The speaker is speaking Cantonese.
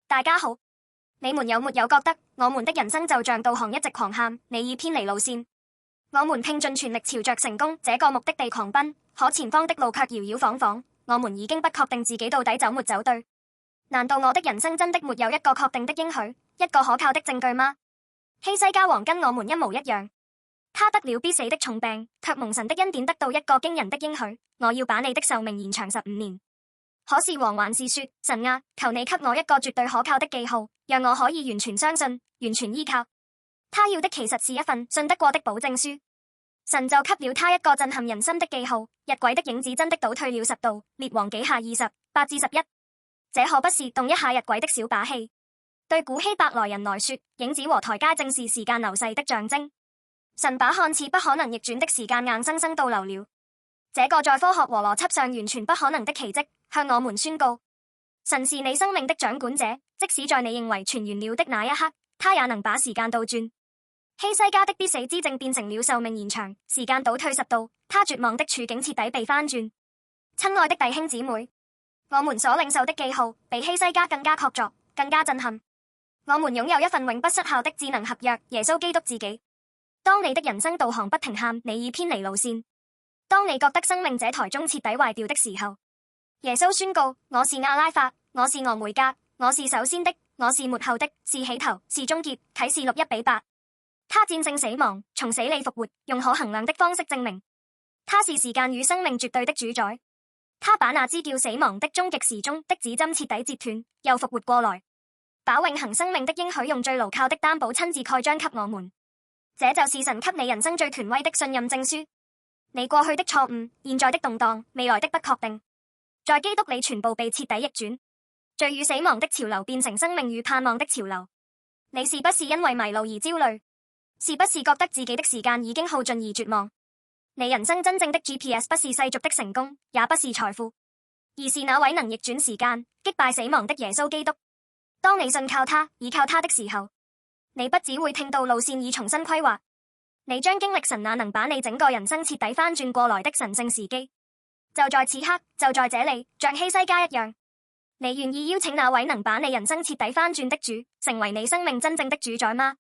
大家好，你們有沒有覺得我們的人生就像導航一直狂喊，你已偏離路線？我們拼盡全力朝着成功這個目的地狂奔，可前方的路卻搖搖晃晃，我們已經不確定自己到底走沒走對。難道我的人生真的沒有一個確定的應許，一個可靠的證據嗎？希西家王跟我們一模一樣，他得了必死的重病，卻蒙神的恩典得到一個驚人的應許：我要把你的壽命延長15年。可是王還是說：神啊，求你給我一個絕對可靠的記號，讓我可以完全相信、完全依靠。他要的其實是一份信得過的保證書。神就給了他一個震撼人心的記號：日晷的影子真的倒退了10度。列王紀下28-11，這可不是動一下日晷的小把戲。對古希伯來人來說，影子和台階正是時間流逝的象徵。神把看似不可能逆轉的時間硬生生倒流了。這個在科學和邏輯上完全不可能的奇蹟，向我們宣告：神是你生命的掌管者，即使在你認為全完了的那一刻，他也能把時間倒轉。希西家的必死之症變成了壽命延長，時間倒退10度，他絕望的處境徹底被翻轉。親愛的弟兄姊妹，我們所領受的記號比希西家更加確鑿，更加震撼。我們擁有一份永不失效的智能合約——耶穌基督自己。當你的人生導航不停喊你已偏離路線，當你覺得生命這台鐘徹底壞掉的時候，耶穌宣告：我是阿拉法，我是俄梅戛，我是首先的，我是末後的，是起頭，是終結。啟示錄1:8。他戰勝死亡，從死裡復活，用可衡量的方式證明他是時間與生命絕對的主宰。他把那支叫死亡的終極時鐘的指針徹底截斷，又復活過來，把永恆生命的應許用最牢靠的擔保親自蓋章給我們。這就是神給你人生最權威的信任證書。你過去的錯誤、現在的動盪、未來的不確定，在基督裡全部被徹底逆轉。罪與死亡的潮流變成生命與盼望的潮流。你是不是因為迷路而焦慮？是不是覺得自己的時間已經耗盡而絕望？你人生真正的 GPS 不是世俗的成功，也不是財富，而是那位能逆轉時間、擊敗死亡的耶穌基督。當你信靠他、倚靠他的時候，你不只會聽到路線已重新規劃，你將經歷神那能把你整個人生徹底翻轉過來的神聖時機。就在此刻，就在這裡，像希西家一樣，你願意邀請那位能把你人生徹底翻轉的主，成為你生命真正的主宰嗎？